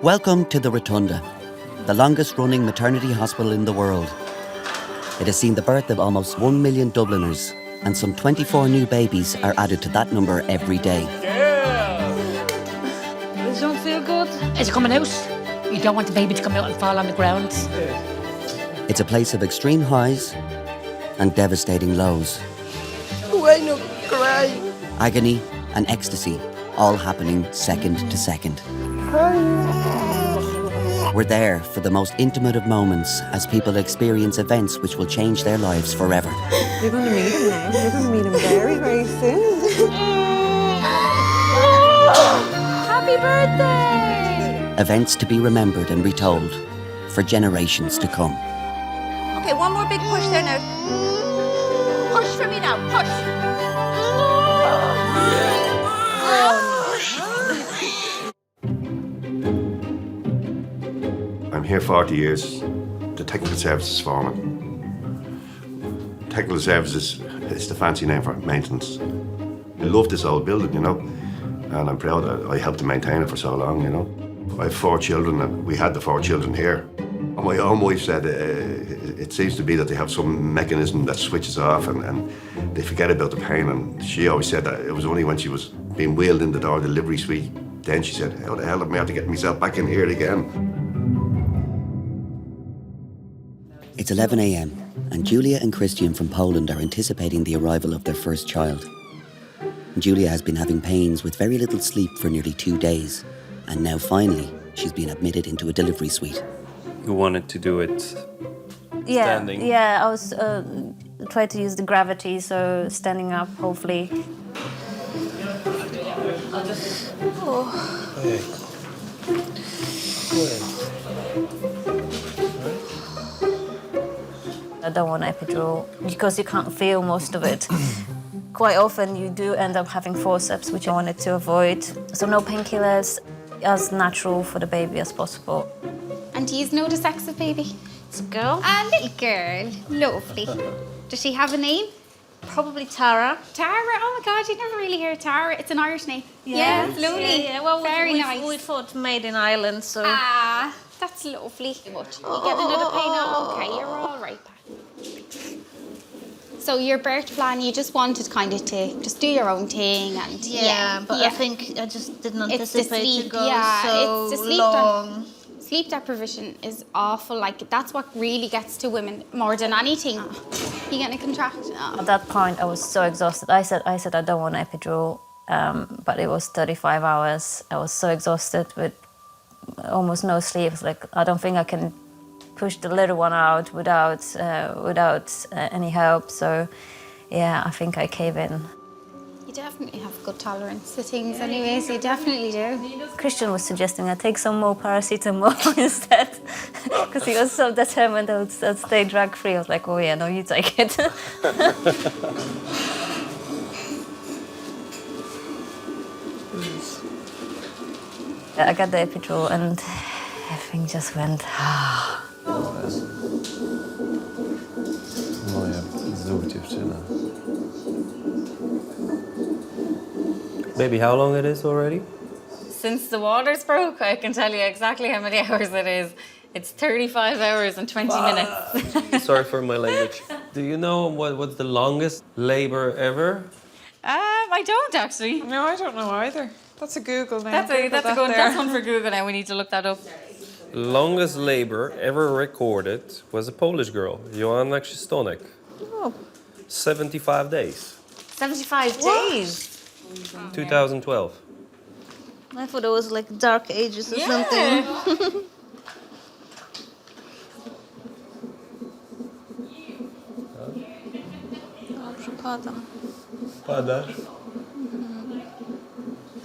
Welcome to the Rotunda, the longest-running maternity hospital in the world. It has seen the birth of almost 1 million Dubliners, and some 24 new babies are added to that number every day. This don't feel good. Is it coming out? You don't want the baby to come out and fall on the ground. It's a place of extreme highs and devastating lows. Why not cry? Agony and ecstasy, all happening second to second. We're there for the most intimate of moments as people experience events which will change their lives forever. You're going to meet him now. You're going to meet him very, very soon. Happy birthday! Events to be remembered and retold for generations to come. Okay, one more big push there now. Push for me now, push. I'm here 40 years, the technical services foreman. Technical services is the fancy name for maintenance. I love this old building, you know, and I'm proud that I helped to maintain it for so long, you know. I have 4 children, and we had the 4 children here. And my own wife said it seems to be that they have some mechanism that switches off and they forget about the pain. And she always said that it was only when she was being wheeled in the door of the delivery suite, then she said, how the hell am I have to get myself back in here again? It's 11 a.m. and Julia and Christian from Poland are anticipating the arrival of their first child. Julia has been having pains with very little sleep for nearly 2 days, and now finally she's been admitted into a delivery suite. You wanted to do it standing? Yeah, I was trying to use the gravity, so standing up, hopefully. I'll just... Okay. I don't want epidural because you can't feel most of it. Quite often you do end up having forceps, which I wanted to avoid. So no painkillers, as natural for the baby as possible. And do you know the sex of baby? It's a girl. A little girl. Lovely. Does she have a name? Probably Tara. Tara? Oh my God, you never really hear Tara. It's an Irish name. Yeah, it's lovely. Yeah. Well, very nice. We thought made in Ireland, so... Ah, that's lovely. You get another pain now? Okay, you're all right back. So your birth plan, you just wanted kind of to just do your own thing and I think I just didn't anticipate to go so it's the sleep long. Sleep deprivation is awful. Like that's what really gets to women more than anything. You getting a contract? At that point, I was so exhausted. I said I don't want epidural, but it was 35 hours. I was so exhausted with almost no sleep. It's like I don't think I can push the little one out without any help. So, yeah, I think I cave in. You definitely have good tolerance to things anyways, you definitely do. Christian was suggesting I take some more paracetamol instead, because he was so determined I would stay drug-free. I was like, oh yeah, no, you take it. I got the epidural and everything just went, Moja znów dziewczyna. Baby, how long it is already? Since the waters broke, I can tell you exactly how many hours it is. It's 35 hours and 20 minutes. Sorry for my language. Do you know what's the longest labor ever? I don't actually. No, I don't know either. That's a Google now. That's one for Google now. We need to look that up. Longest labor ever recorded was a Polish girl, Joanna Krzysztonek. oh, 75 days. 75 days. 2012. I thought it was like dark ages or something. Padasz?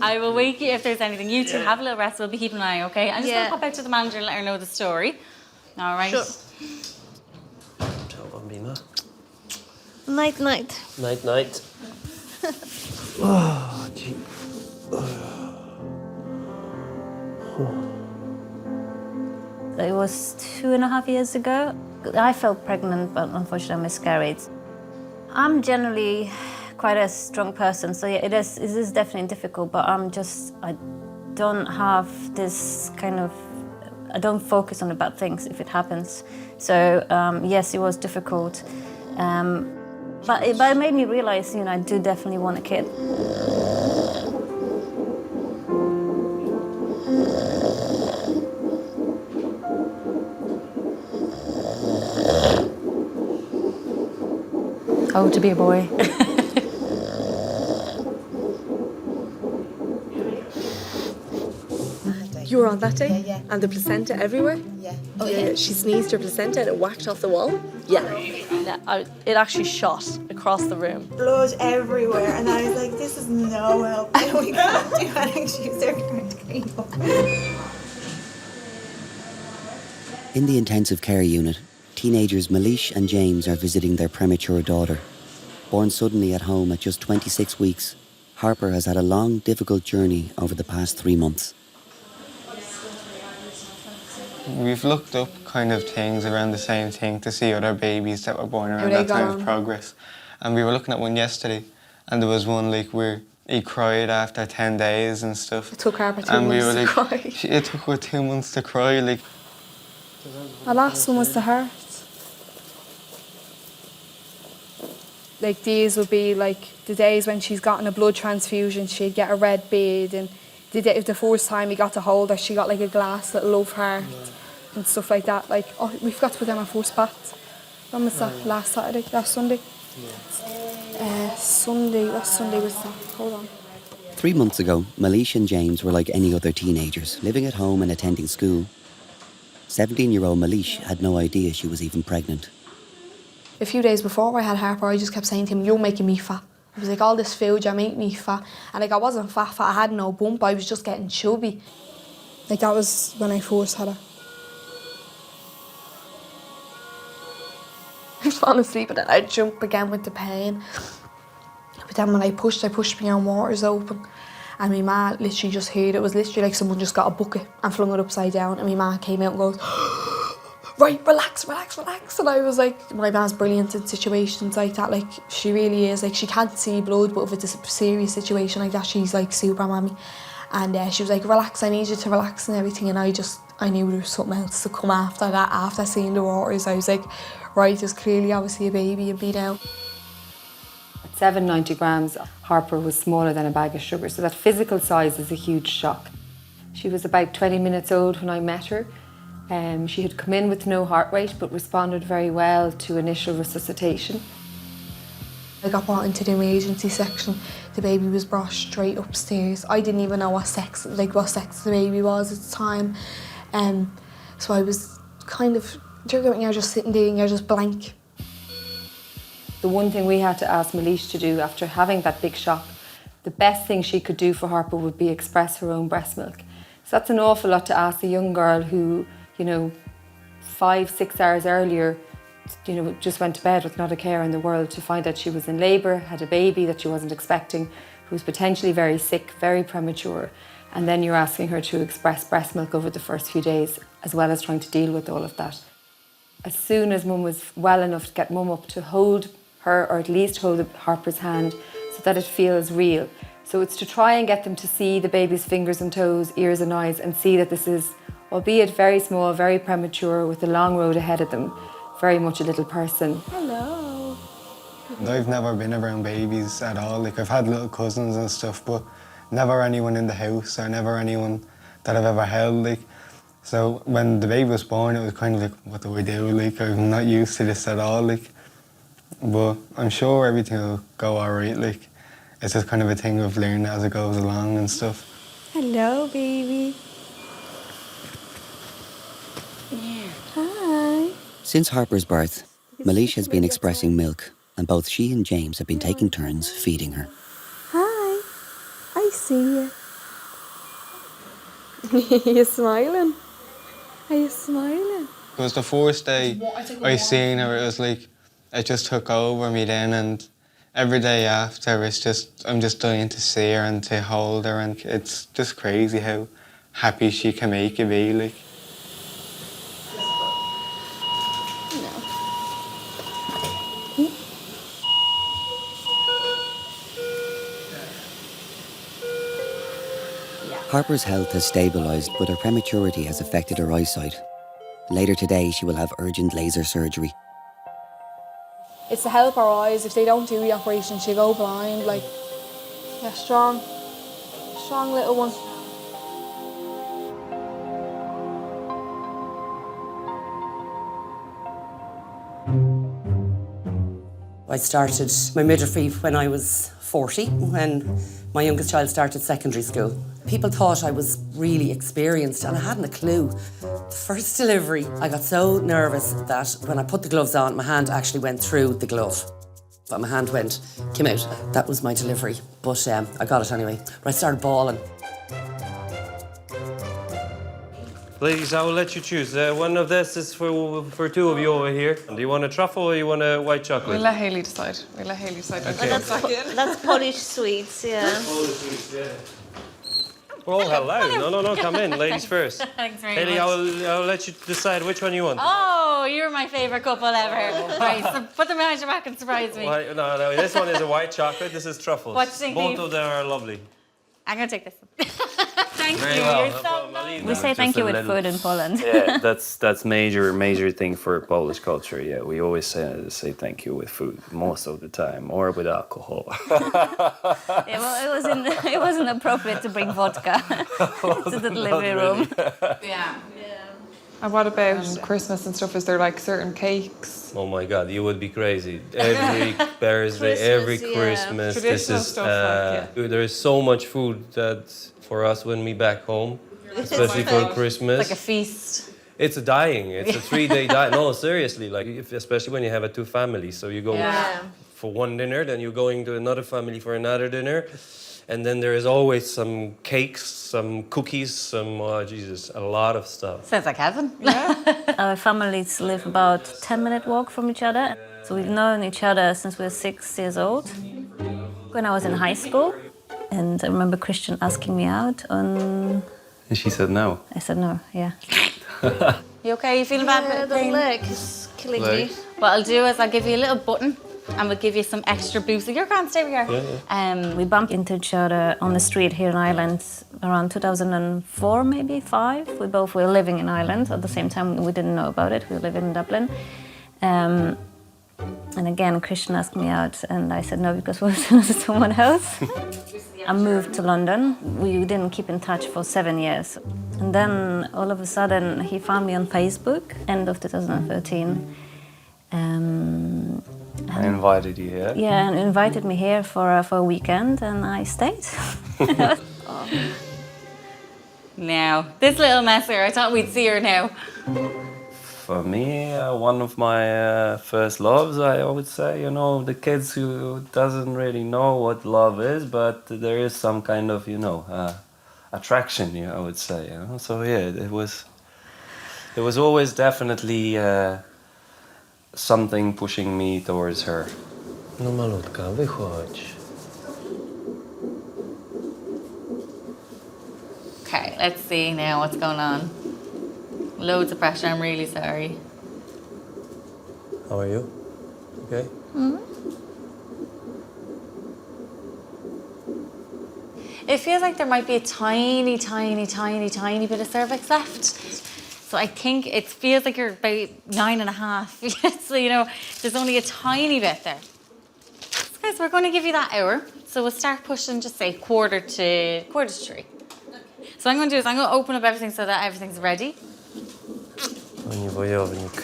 I will wake you if there's anything. You two have a little rest. We'll be keeping an eye, okay? I'm just going Yeah. to pop out to the manager and let her know the story. All right? Sure. Ciao, bambina. Night, night. Night, night. Oh, gee. It was 2.5 years ago. I felt pregnant, but unfortunately I miscarried. I'm generally quite a strong person, so yeah, it is definitely difficult, but I don't have this kind of I don't focus on the bad things if it happens. So yes, it was difficult. But it made me realize, I do definitely want a kid. Oh, to be a boy. You were on that day? Yeah. And the placenta everywhere? Yeah. Oh, yeah. She sneezed her placenta and it whacked off the wall? Yeah, it actually shot across the room. Blood everywhere, and I was like, this is no help. We can't do anything. She's there going to clean up. In the intensive care unit, teenagers Mish and James are visiting their premature daughter. Born suddenly at home at just 26 weeks, Harper has had a long, difficult journey over the past 3 months. We've looked up kind of things around the same thing to see other babies that were born around that time of progress. And we were looking at one yesterday, and there was one like where he cried after 10 days and stuff. It took Harper 2 months to cry. It took her 2 months to cry, like. Our last one was the heart. Like these would be like the days when she's gotten a blood transfusion, she'd get a red bead, and the first time we got to hold her, she got like a glass little love heart and stuff like that. Like, oh, we forgot to put down our first bath. When was that? Last Saturday? Last Sunday? Sunday. What Sunday was that? Hold on. 3 months ago, Mish and James were like any other teenagers, living at home and attending school. 17-year-old Mish had no idea she was even pregnant. A few days before I had Harper, I just kept saying to him, you're making me fat. I was like, all this food, you're making me fat. And like, I wasn't fat, I had no bump, I was just getting chubby. Like, that was when I first had her. I fall asleep and then I'd jump again with the pain. But then when I pushed my own waters open. And my ma literally just heard it. It was literally like someone just got a bucket and flung it upside down. And my ma came out and goes, right, relax. And I was like, my ma's brilliant in situations like that. Like, she really is. Like, she can't see blood, but if it's a serious situation like that, she's like super mammy. And she was like, relax, I need you to relax and everything. And I knew there was something else to come after that. After seeing the waters, I was like, right, there's clearly obviously a baby in me now. At 790 grams, Harper was smaller than a bag of sugar, so that physical size is a huge shock. She was about 20 minutes old when I met her. She had come in with no heart rate, but responded very well to initial resuscitation. I got brought into the emergency section. The baby was brought straight upstairs. I didn't even know what sex the baby was at the time. So I was kind of, you're just sitting there and you're just blank. The one thing we had to ask Mish to do after having that big shock, the best thing she could do for Harper would be express her own breast milk. So that's an awful lot to ask a young girl who, 5-6 hours earlier, just went to bed with not a care in the world, to find out she was in labour, had a baby that she wasn't expecting, who was potentially very sick, very premature, and then you're asking her to express breast milk over the first few days, as well as trying to deal with all of that. As soon as Mum was well enough to get Mum up to hold her, or at least hold Harper's hand, so that it feels real. So it's to try and get them to see the baby's fingers and toes, ears and eyes, and see that this is, albeit very small, very premature, with a long road ahead of them, very much a little person. Hello. I've never been around babies at all. Like, I've had little cousins and stuff, but never anyone in the house, or never anyone that I've ever held. Like, so when the baby was born, it was kind of like, what do I do? Like, I'm not used to this at all. Like, but I'm sure everything will go all right. Like, it's just kind of a thing of learning as it goes along and stuff. Hello, baby. Hi. Since Harper's birth, Mish has been expressing milk, and both she and James have been taking turns feeding her. Hi. I see you. Are you smiling? Are you smiling? It was the first day I seen her, it was like, it just took over me then, and every day after, I'm just dying to see her and to hold her, and it's just crazy how happy she can make you be, like. Harper's health has stabilised, but her prematurity has affected her eyesight. Later today, she will have urgent laser surgery. It's to help her eyes. If they don't do the operation, she'll go blind. Like, yeah, strong little one. I started my midwifery when I was 40, when my youngest child started secondary school. People thought I was really experienced and I hadn't a clue. The first delivery, I got so nervous that when I put the gloves on, my hand actually went through the glove. But my hand came out. That was my delivery, but I got it anyway. But I started bawling. Ladies, I will let you choose. One of this is for two of you over here. Do you want a truffle or you want a white chocolate? We'll let Hayley decide. Okay. That's Polish sweets, yeah. Polish sweets, yeah. Oh, hello. No, come in. Ladies first. Thanks very Hayley, much. I'll let you decide which one you want. Oh, you're my favourite couple ever. Right, so put them behind your back and surprise me. No, this one is a white chocolate, this is truffles. What do you think, Both Eve? of them are lovely. I'm going to take this one. Thank Very you. well. You're so nice. We say thank you with food in Poland. Yeah, that's major thing for Polish culture. Yeah, we always say thank you with food most of the time, or with alcohol. Yeah, well, it wasn't appropriate to bring vodka to the delivery room. Yeah. And what about Christmas and stuff? Is there like certain cakes? Oh my God, you would be crazy. Every Thursday, every Christmas, this Traditional is. stuff, There is so much food that for us when we back home, especially for Christmas. Like a feast. It's a dying. It's a 3-day diet. No, seriously. Like especially when you have two families, so you go for one dinner, then you're going to another family for another dinner. And then there is always some cakes, some cookies, some, a lot of stuff. Sounds like heaven. Our families live about 10-minute walk from each other. So we've known each other since we were 6 years old. When I was in high school, and I remember Christian asking me out on... And she said no. I said no, yeah. You okay? You feeling bad? Yeah, the leg is killing me. What I'll do is I'll give you a little button and we'll give you some extra boost. So you're going to stay over here. We bumped into each other on the street here in Ireland around 2004, maybe 5. We both were living in Ireland at the same time. We didn't know about it. We were living in Dublin. And again, Christian asked me out and I said no because we were with someone else. I moved to London. We didn't keep in touch for 7 years. And then all of a sudden he found me on Facebook, end of 2013. I invited you here. Yeah, and invited me here for a weekend, and I stayed. Now, this little mess here, I thought we'd see her now. For me, one of my first loves, I would say, the kids who doesn't really know what love is, but there is some kind of, attraction, I would say. So yeah, it was always definitely something pushing me towards her. No malutka, wychodź. Okay, let's see now what's going on. Loads of pressure, I'm really sorry. How are you? Okay? It feels like there might be a tiny bit of cervix left. So I think it feels like you're about 9.5. So, there's only a tiny bit there. Okay, so we're going to give you that hour. So we'll start pushing, just say quarter to 3. So what I'm going to do is I'm going to open up everything so that everything's ready. Pani wojownik.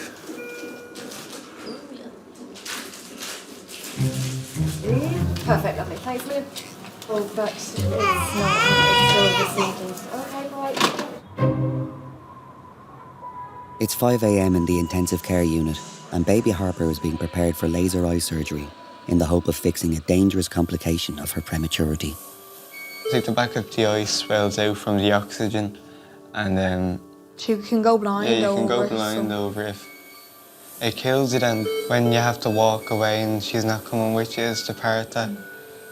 Perfect, lovely. Thanks, Liv. Oh, but it's still the symptoms. Okay, right. It's 5 a.m. in the intensive care unit, and baby Harper is being prepared for laser eye surgery in the hope of fixing a dangerous complication of her prematurity. Like the back of the eye swells out from the oxygen, and then She can go blind over. you can go blind over if it kills you. Then when you have to walk away and she's not coming with you, is the part that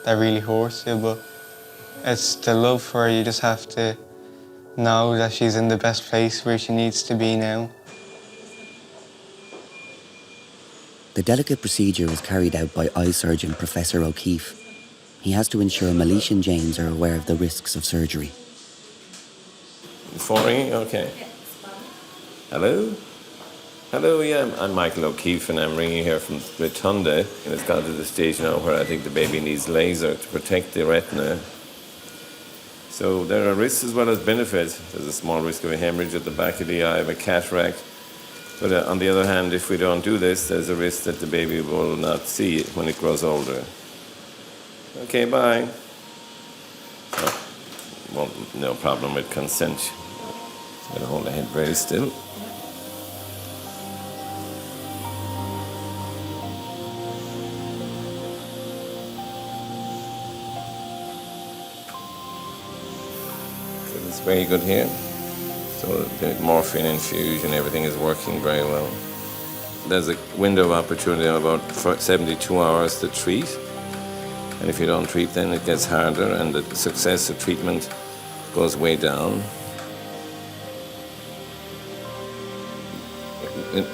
really hurts you. But it's the love for her. You just have to know that she's in the best place where she needs to be now. The delicate procedure is carried out by eye surgeon Professor O'Keefe. He has to ensure Malisha and James are aware of the risks of surgery. 4E? Okay. Hello? Hello, yeah, I'm Michael O'Keefe and I'm ringing here from Rotunda. And it's got to the stage now where I think the baby needs laser to protect the retina. So there are risks as well as benefits. There's a small risk of a hemorrhage at the back of the eye, of a cataract. But on the other hand, if we don't do this, there's a risk that the baby will not see it when it grows older. Okay, bye. Oh, well, no problem with consent. Gotta hold the head very still. So it's very good here. So the morphine infusion, everything is working very well. There's a window of opportunity of about 72 hours to treat. And if you don't treat, then it gets harder and the success of treatment goes way down.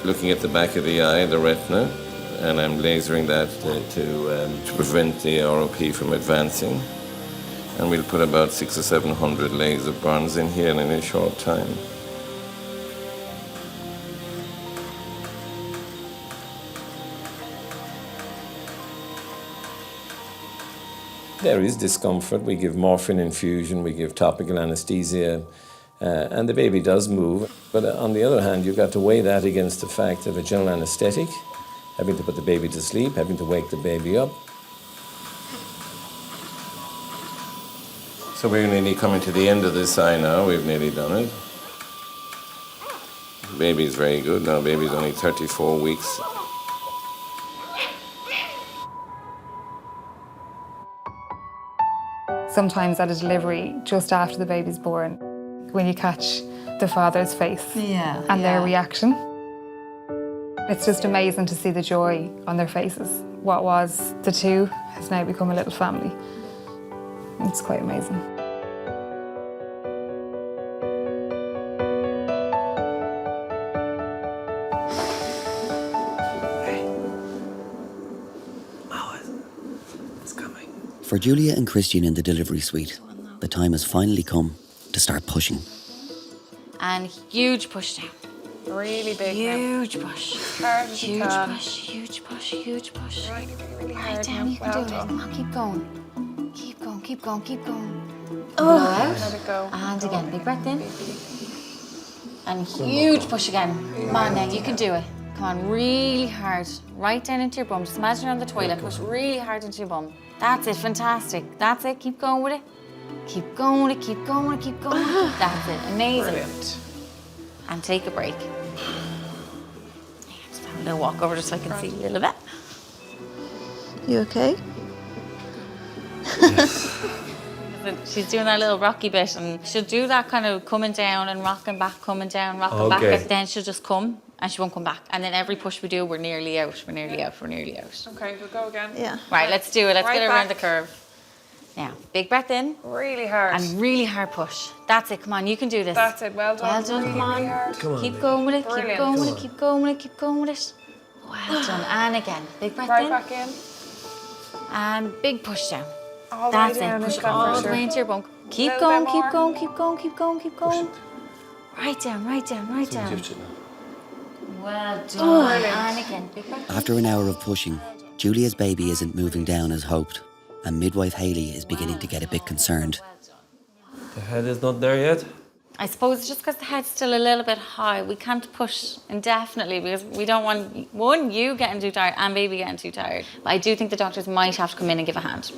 Looking at the back of the eye, the retina, and I'm lasering that to prevent the ROP from advancing. And we'll put about 600 or 700 layers of bronze in here in a short time. There is discomfort. We give morphine infusion, we give topical anesthesia, and the baby does move. But on the other hand, you've got to weigh that against the fact of a general anesthetic, having to put the baby to sleep, having to wake the baby up. So we're nearly coming to the end of this eye now. We've nearly done it. The baby's very good now. Baby's only 34 weeks. Sometimes at a delivery, just after the baby's born, when you catch the father's face and their reaction, it's just amazing to see the joy on their faces. What was the two has now become a little family. It's quite amazing. For Julia and Christian in the delivery suite, the time has finally come to start pushing. And huge push down. Really big. Huge push. Huge push, huge push, huge push. Right down, you can do it. Come on, keep going. Keep going, keep going, keep going. Blow out. Let it go. And again, big breath in. And huge push again. Come on now, you can do it. Come on, really hard. Right down into your bum. Just imagine you're on the toilet. Push really hard into your bum. That's it, fantastic. That's it, keep going with it. Keep going with it, keep going with it, keep going with it. That's it, amazing. Brilliant. And take a break. Just have a little walk over just so I can see a little bit. You okay? She's doing that little rocky bit and she'll do that kind of coming down and rocking back, coming down, rocking back. But then she'll just come and she won't come back. And then every push we do, we're nearly out, we're nearly out, we're nearly out. Okay, we'll go again. Yeah. Right, let's do it. Let's Right get her around the back. curve. Now, big breath in. Really hard. And really hard push. That's it, come on, you can do this. That's it, well done. Well done, really, come on. really hard. Come on. Keep going with it, keep Brilliant. going with it, keep going with it, keep going with it. Well done. And again, big breath Right in. back in. And big push down. All the That's way down it, push into that all the pressure. way into your bunk. Keep Little going, bit keep more. going, keep going, keep going, keep going. Right down, right down, right down. Well done. And again, big breath in. After an hour of pushing, Julia's baby isn't moving down as hoped, and midwife Hayley is beginning to get a bit concerned. The head is not there yet? I suppose it's just because the head's still a little bit high. We can't push indefinitely because we don't want, one, you getting too tired and baby getting too tired. But I do think the doctors might have to come in and give a hand.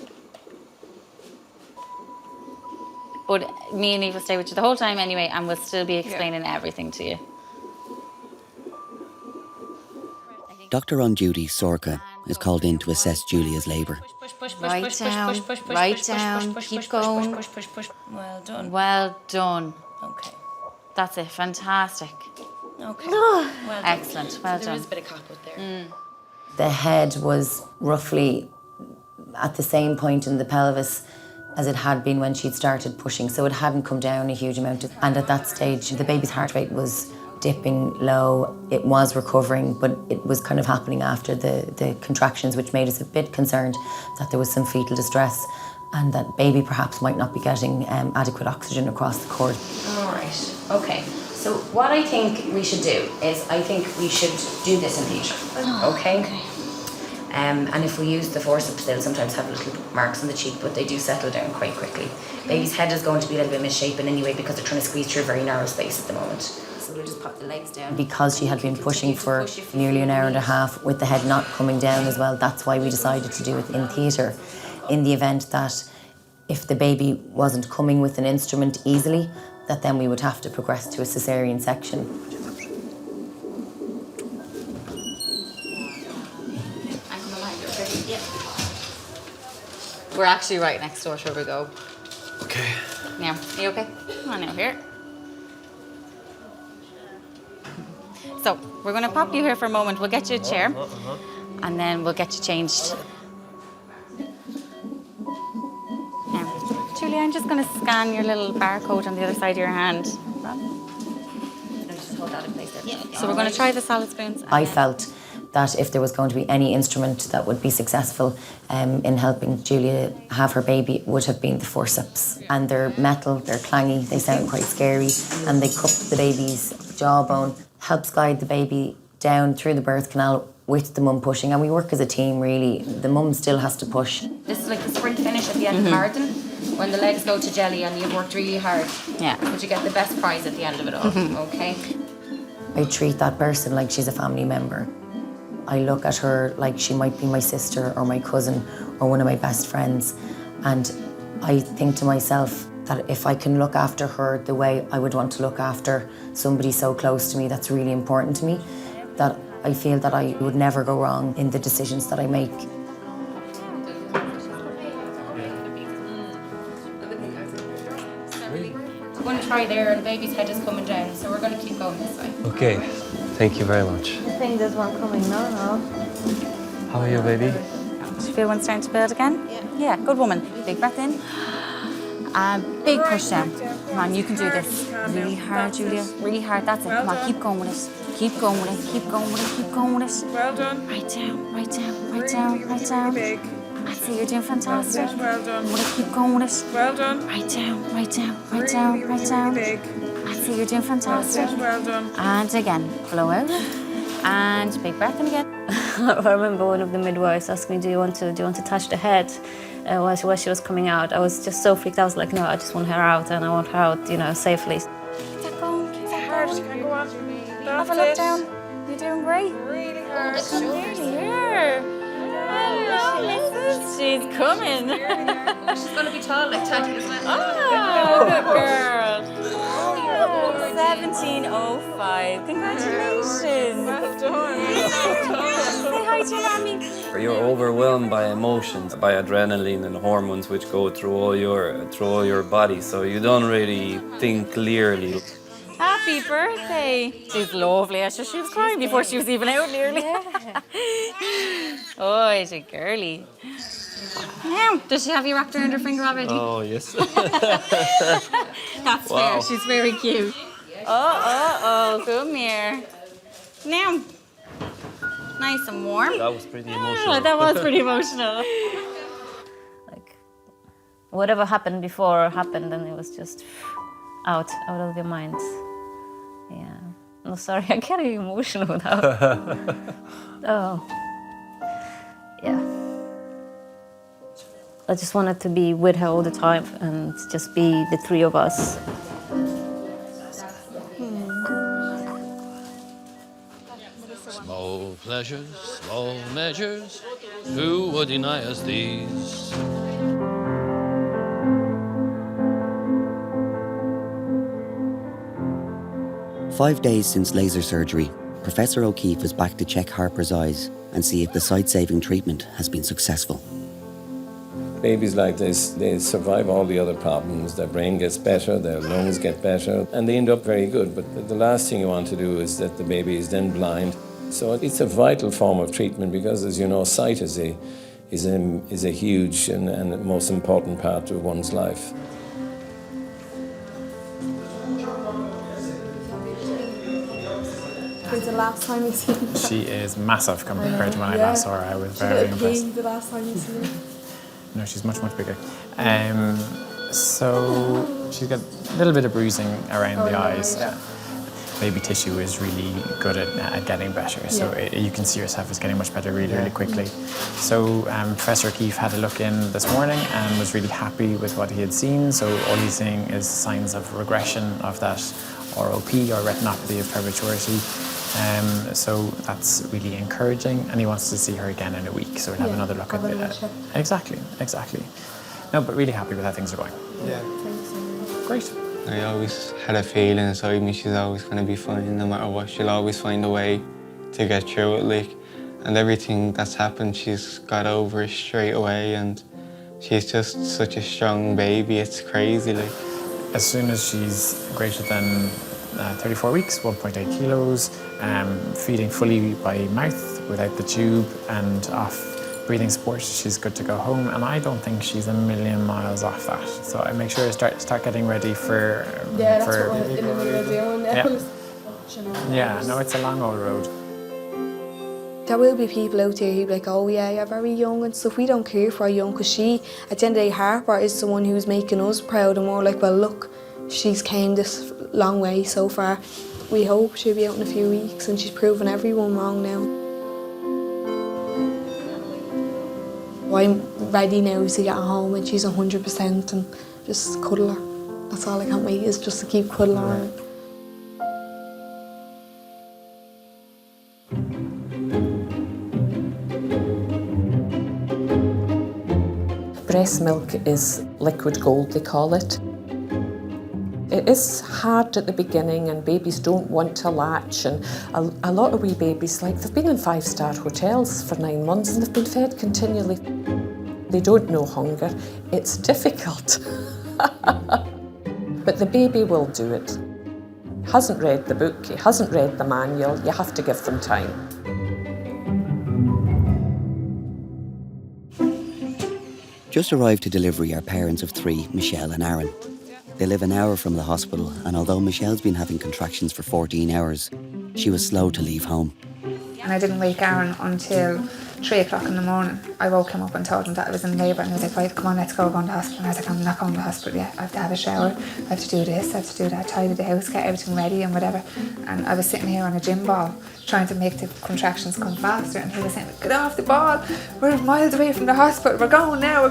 But me and Eve will stay with you the whole time anyway and we'll still be explaining everything to you. Dr. on duty, Sorka, is called in to assess Julia's labour. Right down, right down, keep going. Well done. Well done. Okay. That's it, fantastic. Okay. Well done. Excellent, well There done. is a bit of cop out there. The head was roughly at the same point in the pelvis as it had been when she'd started pushing, so it hadn't come down a huge amount. And at that stage, the baby's heart rate was dipping low. It was recovering, but it was kind of happening after the contractions, which made us a bit concerned that there was some fetal distress and that baby perhaps might not be getting adequate oxygen across the cord. All right. Okay, so what I think we should do is I think we should do this in theatre. Okay? And if we use the forceps, they'll sometimes have little marks on the cheek, but they do settle down quite quickly. Baby's head is going to be a little bit misshapen anyway because they're trying to squeeze through a very narrow space at the moment. So we'll just pop the legs down. Because she had been pushing for nearly an hour and a half with the head not coming down as well, that's why we decided to do it in theatre. In the event that if the baby wasn't coming with an instrument easily, that then we would have to progress to a cesarean section. We're actually right next door to where we go. Okay. Now, are you okay? Come on out here. So, we're going to pop you here for a moment. We'll get you a chair, and then we'll get you changed. Now, Julia, I'm just going to scan your little barcode on the other side of your hand. Just hold that in place there. So we're going to try the salad spoons. I felt that if there was going to be any instrument that would be successful in helping Julia have her baby, it would have been the forceps. And they're metal, they're clangy, they sound quite scary, and they cup the baby's jawbone, helps guide the baby down through the birth canal with the mum pushing. And we work as a team, really. The mum still has to push. This is like the sprint finish at the end of the marathon, when the legs go to jelly and you've worked really hard. Yeah. But you get the best prize at the end of it all, okay? I treat that person like she's a family member. I look at her like she might be my sister or my cousin or one of my best friends. And I think to myself that if I can look after her the way I would want to look after somebody so close to me that's really important to me, that I feel that I would never go wrong in the decisions that I make. We're going to try there, and the baby's head is coming down, so we're going to keep going this way. Okay. Thank you very much. I think there's one coming now. How are you, baby? Do you feel one starting to build again? Yeah, good woman. Big breath in. Big push down. Come on, you can do this. Really hard, Julia. Really hard. That's it. Come on, keep going with it. Keep going with it. Keep going with it. Keep going with it. Well done. Right down, right down, right down, right down. Big. That's it. You're doing fantastic. That's it. Well done. We're gonna keep going with it. Well done. Right down, right down, right down, right down. Big. That's it. You're doing fantastic. That's it. Well done. And again, blow out. And big breath in again. I remember one of the midwives asked me, do you want to touch the head while she was coming out? I was just so freaked. I was like, no, I just want her out, and I want her out, safely. Keep that going. Keep that Hard. going. Can go on. Have a look down. You're doing great. Really hard. Here. Hello, Mrs. She's coming. She's going to be tall like Tati as well. Oh, good girl. Oh, 1705. Congratulations. Well done. Say hi to your mommy. You're overwhelmed by emotions, by adrenaline and hormones which go through all your body, so you don't really think clearly. Happy birthday. She's lovely. She was crying before she was even out nearly. Oh, she's a girly. Now, does she have you wrapped around her finger already? Oh, yes. That's Wow. fair. She's very cute. Oh, come here. Now. Nice and warm. That was pretty emotional. Oh, that was pretty emotional. Whatever happened before happened, and it was just out of your minds. Yeah. No, sorry, I get emotional now. Oh. Yeah. I just wanted to be with her all the time and just be the three of us. Small pleasures, small measures, who would deny us these? "5 days since laser surgery, Professor O'Keefe is back to check Harper's eyes and see if the sight-saving treatment has been successful. Babies like this, they survive all the other problems. Their brain gets better, their lungs get better, and they end up very good. But the last thing you want to do is that the baby is then blind. So it's a vital form of treatment because, as you know, sight is a huge and most important part of one's life. When's the last time you seen her? She is massive compared to when I last saw her. I was very impressed. The last time you seen her? No, she's much, much bigger. So She's got a little bit of bruising around the eyes. Baby tissue is really good at getting better, so you can see yourself as getting much better really quickly. So Professor O'Keefe had a look in this morning and was really happy with what he had seen. So all he's seeing is signs of regression of that ROP, or retinopathy of prematurity. So that's really encouraging, and he wants to see her again in a week, so we'll have another look at it. Exactly. No, but really happy with how things are going. Yeah. Great. I always had a feeling inside me she's always going to be fine, no matter what. She'll always find a way to get through it, like. And everything that's happened, she's got over it straight away, and she's just such a strong baby. It's crazy, like. As soon as she's greater than 34 weeks, 1.8 kilos, feeding fully by mouth without the tube and off breathing support, she's good to go home, and I don't think she's a million miles off that. So I make sure to start getting ready for... That's what we're in the middle of doing now. Yeah, no, it's a long old road. There will be people out there who'll be like, oh yeah, you're very young and stuff. We don't care for her young, because she, at the end of the day, Harper is the one who's making us proud, and we're like, well look, she's came this long way so far. We hope she'll be out in a few weeks, and she's proven everyone wrong now. I'm ready now to get home and she's 100% and just cuddle her. That's all I can't wait, is just to keep cuddling her. Breast milk is liquid gold, they call it. It is hard at the beginning, and babies don't want to latch, and a lot of wee babies, like, they've been in 5-star hotels for 9 months and they've been fed continually. They don't know hunger. It's difficult. But the baby will do it. Hasn't read the book, he hasn't read the manual, you have to give them time. Just arrived to delivery are parents of 3, Michelle and Aaron. They live an hour from the hospital, and although Michelle's been having contractions for 14 hours, she was slow to leave home. And I didn't wake Aaron until 3 o'clock in the morning. I woke him up and told him that I was in labour, and he was like, right, come on, let's go to the hospital. And I was like, I'm not going to the hospital yet. I have to have a shower, I have to do this, I have to do that, tidy the house, get everything ready and whatever. And I was sitting here on a gym ball trying to make the contractions come faster, and he was saying, get off the ball, we're miles away from the hospital, we're going now.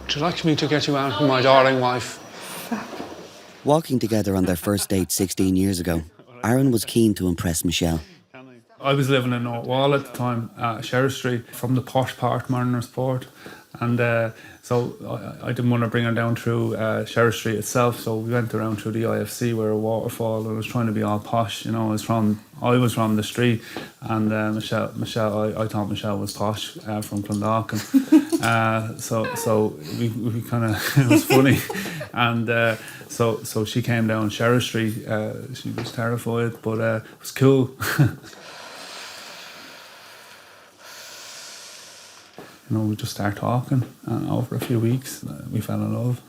Would you like me to get you out with my darling wife? Walking together on their first date 16 years ago, Aaron was keen to impress Michelle. I was living in North Wall at the time, Sheriff Street, from the posh part, Mariners Port. And so I didn't want to bring her down through Sheriff Street itself, so we went around through the IFC where a waterfall, and I was trying to be all posh, you know. I was from the street, and Michelle, I thought Michelle was posh from Clondalkin. So we kind of, it was funny. And so she came down Sheriff Street. She was terrified, but it was cool. You know, we just started talking, and over a few weeks, we fell in love.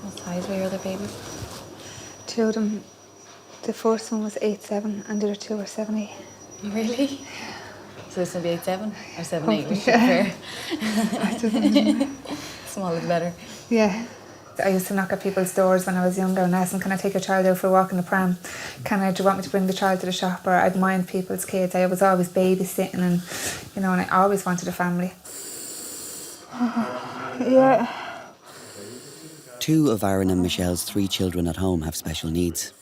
What size were your other babies? 2 of them. The first one was 8'7", and the other 2 were 7'8". Really? So it's going to be 8'7" or 7'8", which is Yeah. fair. Smaller is better. Yeah. I used to knock at people's doors when I was younger and ask them, can I take your child out for a walk in the pram? Do you want me to bring the child to the shop? Or I'd mind people's kids. I was always babysitting, and, you know, and I always wanted a family. Yeah. 2 of Aaron and Michelle's 3 children at home have special needs.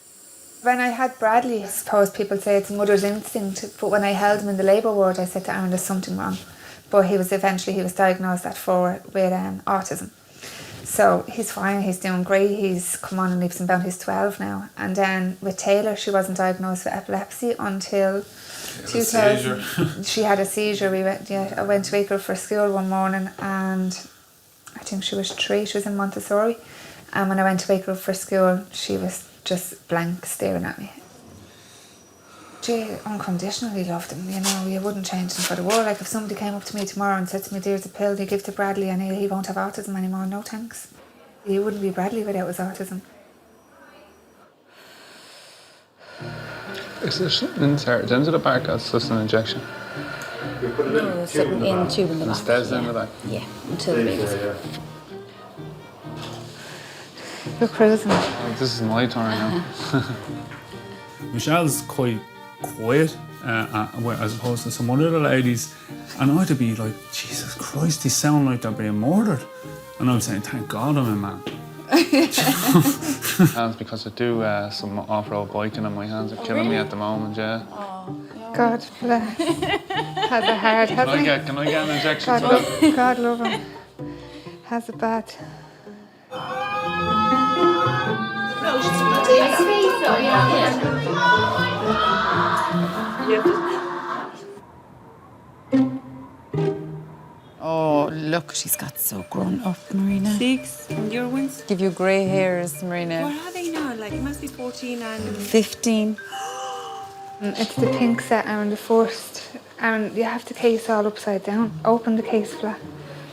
When I had Bradley, I suppose people say it's a mother's instinct, but when I held him in the labour ward, I said to Aaron, there's something wrong. But he was diagnosed at 4 with autism. So he's fine, he's doing great, he's come on and leaps and bounds, he's 12 now. And then with Taylor, she wasn't diagnosed with epilepsy until 2000. She had a seizure. I went to wake her up for school one morning, and I think she was 3, she was in Montessori. And when I went to wake her up for school, she was just blank, staring at me. She unconditionally loved him, you know, you wouldn't change him for the world. Like if somebody came up to me tomorrow and said to me, there's a pill you give to Bradley and he won't have autism anymore, no thanks. He wouldn't be Bradley without his autism. Is there something inserted into the back? That's just an injection. No, sitting in tube in the back. Stairs in the back. Yeah, until the baby's. We're cruising. Oh, this is my turn now. Michelle's quite quiet, as opposed to some other ladies. And I'd be like, Jesus Christ, they sound like they're being murdered. And I'm saying, thank God I'm a man. Hands, because I do some off-road biking and my hands are killing me at the moment, yeah. God bless. Has it hard, hasn't he? Can I get an injection for that? God love him. Has it bad. Oh, look, she's got so grown up, Marina. 6, and your ones? Give you grey hairs, Marina. What are they now? Like, it must be 14 and... 15. It's the pink set and the first, and you have the case all upside down. Open the case flat.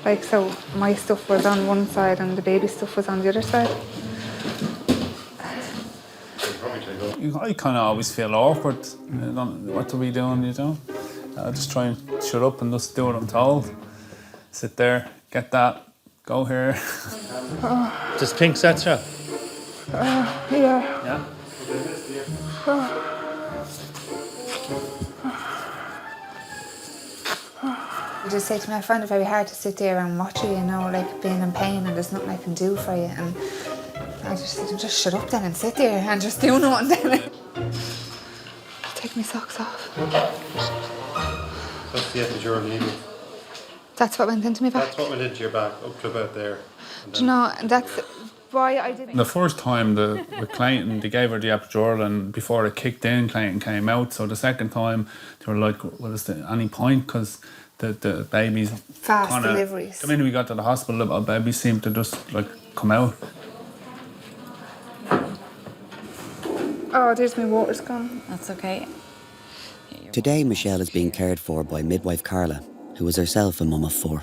Like, so my stuff was on one side and the baby stuff was on the other side. I kind of always feel awkward. What are we doing, you know? I just try and shut up and just do what I'm told. Sit there, get that, go here. Just pink sets, yeah? Yeah. Yeah? You just say to me, I find it very hard to sit there and watch you, you know, like being in pain and there's nothing I can do for you. And I just shut up then and sit there and just do nothing then. Take my socks off. That's the epidural needle. That's what went into my back. That's what went into your back, up to about there. Do you know, that's why I didn't... The first time with Clayton, they gave her the epidural, and before it kicked in, Clayton came out. So the second time, they were like, well, is there any point? Because the babies... Fast kinda, deliveries. The minute we got to the hospital, the babies seemed to just, like, come out. Oh, there's my water's gone. That's okay. Today, Michelle is being cared for by midwife Carla, who was herself a mum of 4.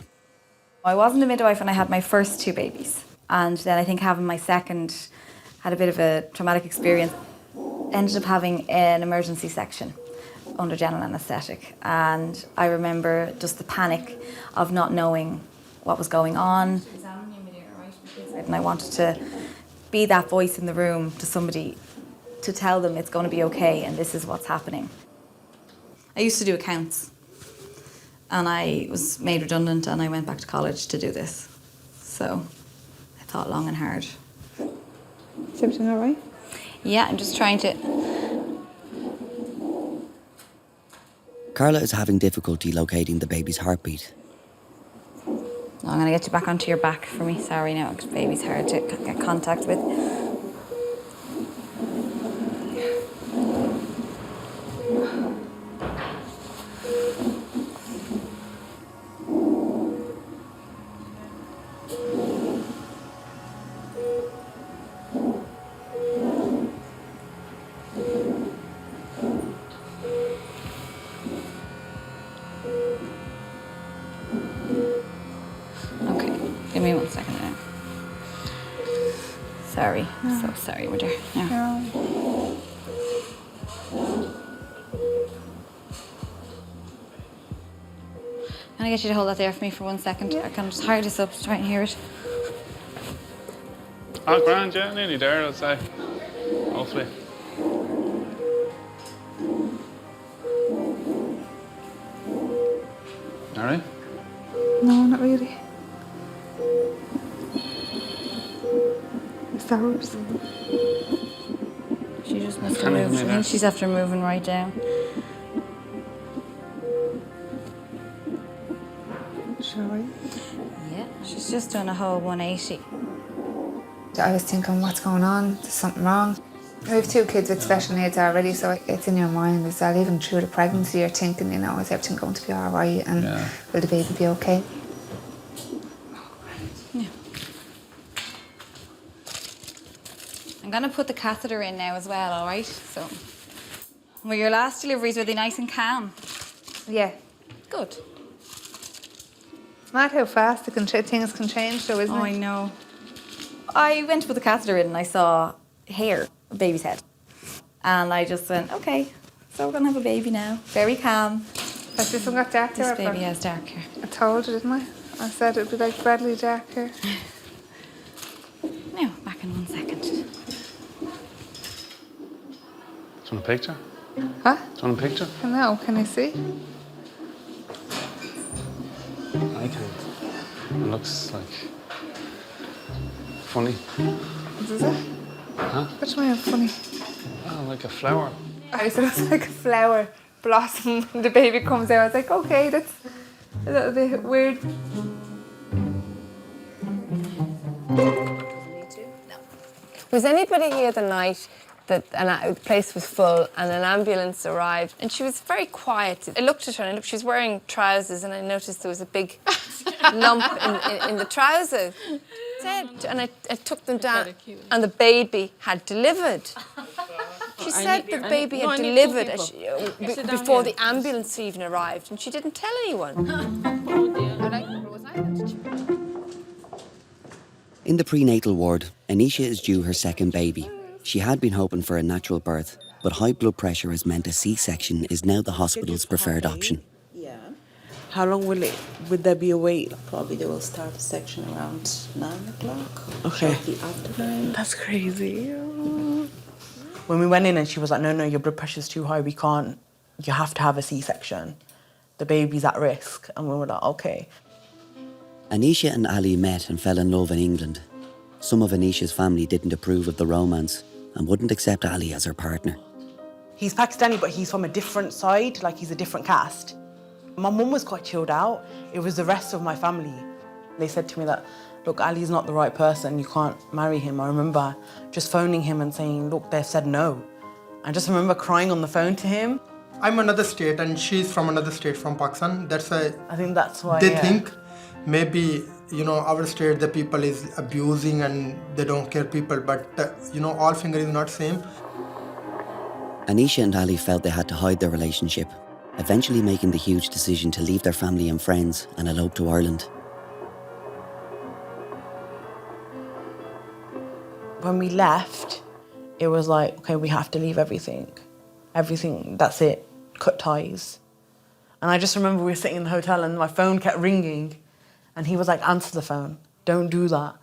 I wasn't a midwife when I had my first 2 babies. And then I think having my second had a bit of a traumatic experience. Ended up having an emergency section under general anaesthetic. And I remember just the panic of not knowing what was going on. And I wanted to be that voice in the room to somebody to tell them it's going to be okay and this is what's happening. I used to do accounts and I was made redundant and I went back to college to do this. So I thought long and hard. Is everything all right? Yeah, I'm just trying to... Carla is having difficulty locating the baby's heartbeat. I'm going to get you back onto your back for me. Sorry now, because baby's hard to get contact with. Give me 1 second now. Sorry, so sorry, my dear. No. Can I get you to hold that there for me for 1 second? I can just hire this up to try and hear it. Oh, grand, yeah, nearly there, I'd say. Hopefully. All right? No, not really. It's ours. She just must have moved. I think she's after moving right down. Sure. Yeah, she's just doing a whole 180. I was thinking, what's going on? There's something wrong. I have 2 kids with special needs already, so it's in your mind as well. Even through the pregnancy, you're thinking, you know, is everything going to be all right? And will the baby be okay? Yeah. I'm going to put the catheter in now as well, all right? So, were your last deliveries, were they nice and calm? Yeah. Good. It's mad how fast things can change, though, isn't it? I know. I went to put the catheter in and I saw hair, a baby's head. And I just went, okay, so we're going to have a baby now. Very calm. Has this one got darker? This baby has dark hair. I told you, didn't I? I said it would be like Bradley dark hair. Now, back in 1 second. Do you want a picture? Huh? Do you want a picture? No, can I see? I can't. It looks like funny. What is it? Huh? What do you mean funny? Oh, like a flower. I said it's like a flower blossom and the baby comes out. I was like, okay, that's a little bit weird. Was anybody here the night that the place was full and an ambulance arrived? And she was very quiet. I looked at her and she was wearing trousers and I noticed there was a big lump in the trousers. And I took them down and the baby had delivered. She said the baby had delivered before the ambulance even arrived and she didn't tell anyone. In the prenatal ward, Anisha is due her second baby. She had been hoping for a natural birth, but high blood pressure has meant a C-section is now the hospital's preferred option. Yeah. How long would there be a wait? Probably they will start the section around 9 o'clock. Okay. Shortly after 9. That's crazy. When we went in and she was like, no, your blood pressure's too high, we can't, you have to have a C-section. The baby's at risk. And we were like, okay. Anisha and Ali met and fell in love in England. Some of Anisha's family didn't approve of the romance and wouldn't accept Ali as her partner. He's Pakistani, but he's from a different side, like he's a different caste. My mum was quite chilled out. It was the rest of my family. They said to me that, look, Ali's not the right person, you can't marry him. I remember just phoning him and saying, look, they've said no. I just remember crying on the phone to him. I'm another state and she's from another state, from Pakistan. That's why I think that's why they think maybe, our state, the people is abusing and they don't care people, but, all finger is not same. Anisha and Ali felt they had to hide their relationship, eventually making the huge decision to leave their family and friends and elope to Ireland. When we left, it was like, okay, we have to leave everything. Everything, that's it, cut ties. And I just remember we were sitting in the hotel and my phone kept ringing and he was like, answer the phone, don't do that.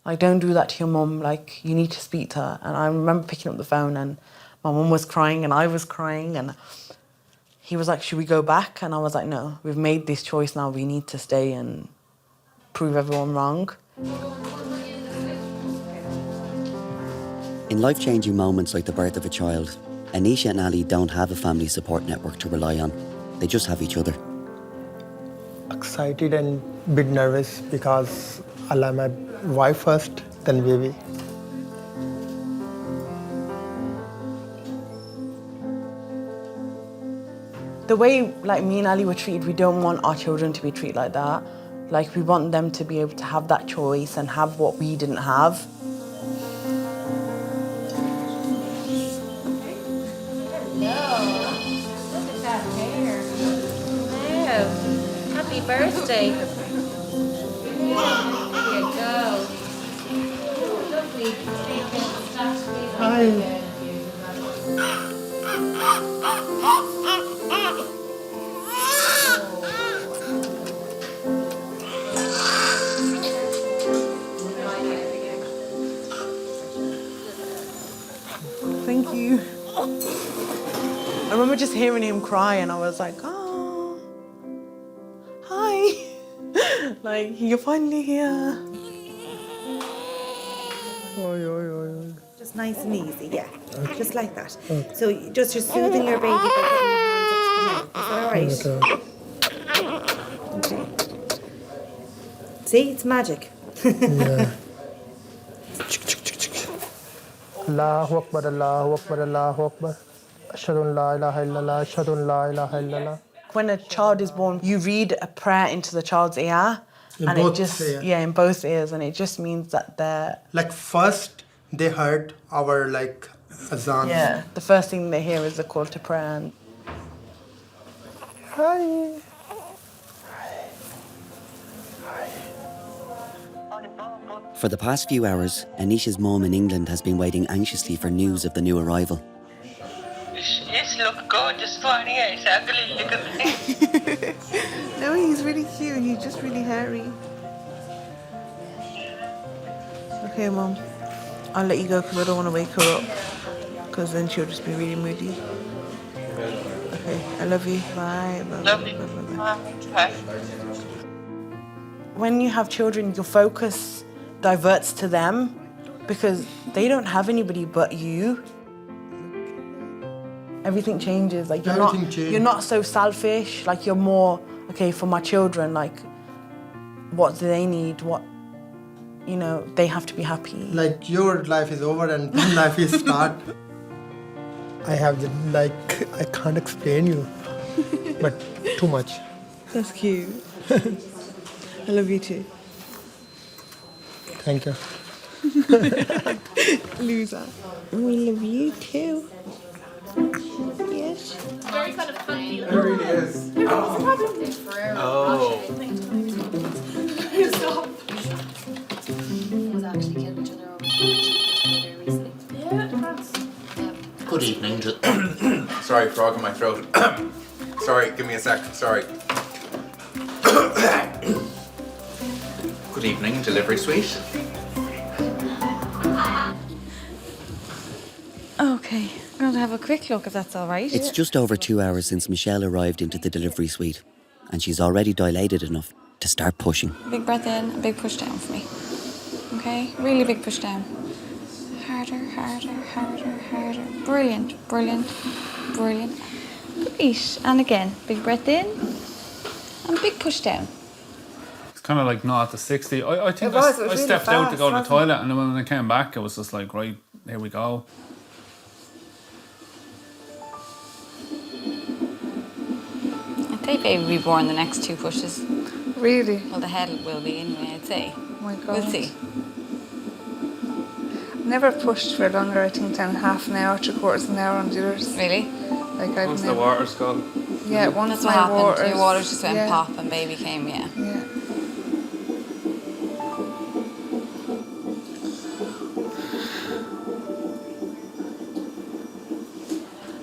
Like, don't do that to your mum, like, you need to speak to her. And I remember picking up the phone and my mum was crying and I was crying and he was like, should we go back? And I was like, no, we've made this choice now, we need to stay and prove everyone wrong. In life-changing moments like the birth of a child, Anisha and Ali don't have a family support network to rely on. They just have each other. Excited and a bit nervous because I'll have my wife first, then baby. The way me and Ali were treated, we don't want our children to be treated like that. Like, we want them to be able to have that choice and have what we didn't have. Happy birthday. Here you go. Lovely. Hi. Thank you. I remember just hearing him cry and I was like, oh, hi. Like, you're finally here. Just nice and easy, yeah. Just like that. So you're soothing your baby by putting your hands up to the mouth. Is that all right? Okay. See, it's magic. Yeah. Allahu Akbar, Allahu Akbar, Allahu Akbar. Ashhadu an la ilaha illallah, ashhadu an la ilaha illallah. When a child is born, you read a prayer into the child's ear. In and both it just, ears. yeah, in both ears. And it just means that they're... Like first, they heard our azan. Yeah, the first thing they hear is the call to prayer. And hi. For the past few hours, Anisha's mum in England has been waiting anxiously for news of the new arrival. Yes, just look gorgeous, 28, ugly little thing. No, he's really cute. He's just really hairy. Okay, Mom. I'll let you go because I don't want to wake her up. Because then she'll just be really moody. Okay, I love you. Bye. Bye. Love you. Bye. When you have children, your focus diverts to them because they don't have anybody but you. Everything changes. Like you're not so selfish. Like you're more, okay, for my children, like what do they need? What, you know, they have to be happy. Like your life is over and their life is start. I have like, I can't explain you, but too much. That's cute. I love you too. Thank you. Loser. We love you too. Yes. Very kind of funny. It really is. Oh. Stop. Was actually killing each other over recently. Yeah, Good evening. Sorry, frog in my throat. Sorry, give me a sec. Sorry. Good evening, delivery suite. Okay, I'm going to have a quick look if that's all right. It's just over 2 hours since Michelle arrived into the delivery suite, and she's already dilated enough to start pushing. Big breath in, a big push down for me. Okay, really big push down. Harder, harder, harder, harder. Brilliant, brilliant, brilliant. Great. And again, big breath in and big push down. It's kind of like 0 to 60. I think It was I really stepped out to go to the fast, toilet, and then when I came back, it was just like, right, here we go. I'd say baby will be born the next 2 pushes. Really? Well, the head will be anyway, I'd say. Oh my God. We'll see. Never pushed for longer, I think, than half an hour, 3/4 of an hour on the others. Really? Like I've Once the never... water's gone. Yeah, once That's what my happened. waters... Your waters just went yeah. pop and baby came, yeah. Yeah.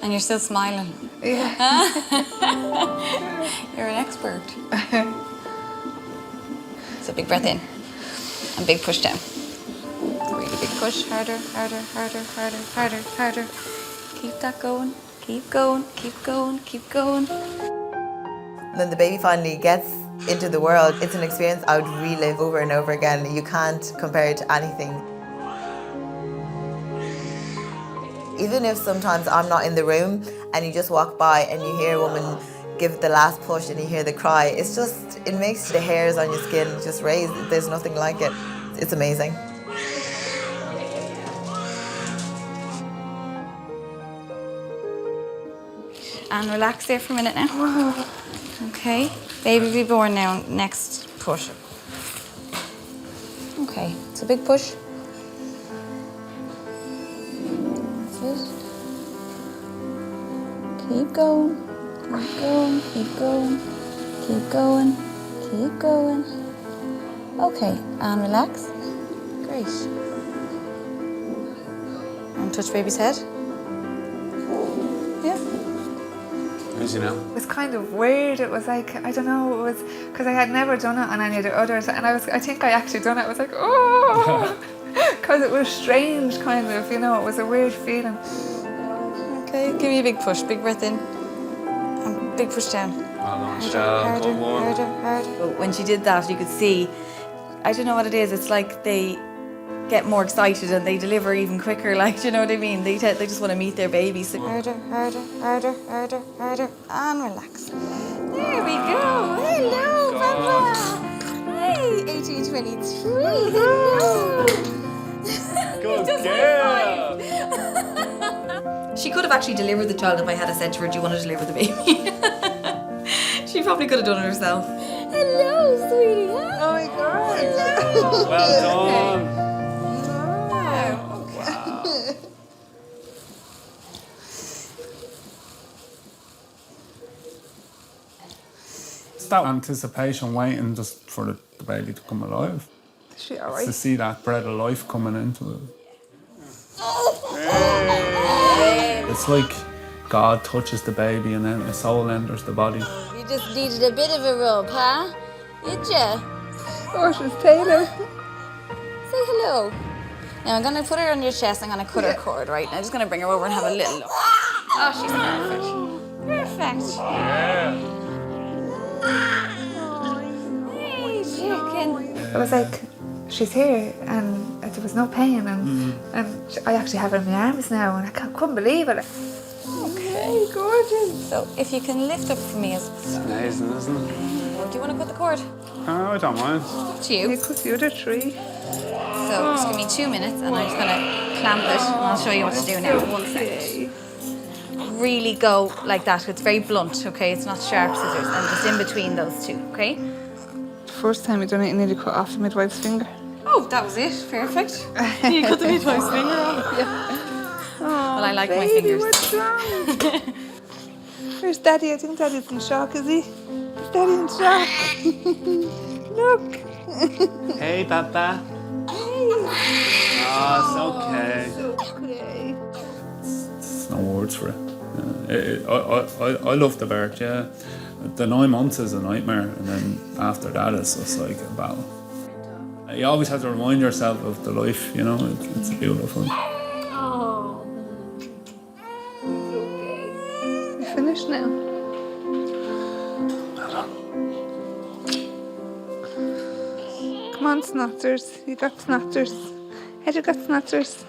And you're still smiling. Yeah. You're an expert. So big breath in and big push down. Really big push. Harder, harder, harder, harder, harder, harder. Keep that going. Keep going, keep going, keep going. When the baby finally gets into the world, it's an experience I would relive over and over again. You can't compare it to anything. Even if sometimes I'm not in the room and you just walk by and you hear a woman give the last push and you hear the cry, it's just, it makes the hairs on your skin just raise. There's nothing like it. It's amazing. And relax there for a minute now. Okay, baby will be born now, next push. Okay, it's a big push. That's it. Keep going, keep going, keep going, keep going, keep going. Okay, and relax. Great. And touch baby's head. Yeah. As you know. It was kind of weird. It was like, I don't know, it was because I had never done it on any of the others, and I think I actually done it. I was like, oh, because it was strange, kind of, you know, it was a weird feeling. Okay, give me a big push, big breath in, and big push down. Harder, harder, harder. When she did that, you could see, I don't know what it is, it's like they get more excited and they deliver even quicker, like, do you know what I mean? They just want to meet their baby. So harder, harder, harder, harder, harder, and relax. There we go. Hello, Papa. Hey, 1823. Hello. Good girl. she could have actually delivered the child if I had said to her, do you want to deliver the baby? She probably could have done it herself. Hello, sweetie. Oh my God. Hello. Well done. It's that anticipation, waiting just for the baby to come alive. Is she all right? To see that breath of life coming into it. It's like God touches the baby and then the soul enters the body. You just needed a bit of a rub, huh? Did ya? Oh, she's Taylor. Say hello. Now I'm gonna put her on your chest. I'm gonna cut her cord, right? I'm just gonna bring her over and have a little look. Oh, she's perfect. Perfect. Yeah. Hey, chicken. I was like, she's here, and there was no pain, and I actually have her in my arms now, and I couldn't believe it. Okay, gorgeous. So if you can lift up for me as... It's amazing, isn't it? Do you want to cut the cord? Oh, I don't mind. Up to you. You cut the other three. So just give me 2 minutes and I'm just going to clamp it and I'll show you what to do now. 1 second. Really go like that. It's very blunt, okay? It's not sharp scissors. And just in between those two, okay? The first time you done it, you nearly cut off the midwife's finger. Oh, that was it. Perfect. You cut the midwife's finger off. Yeah. Oh, well, I like baby, my fingers. What's wrong? Where's Daddy? I think Daddy's in shock, is he? Is Daddy in shock? Look. Hey, Papa. Oh, it's okay. There's no words for it. I love the birth, yeah. The 9 months is a nightmare, and then after that it's just like a battle. You always have to remind yourself of the life, you know, it's beautiful. Oh. You finished now? Come on, Snotters. You got Snotters. Had you got Snotters?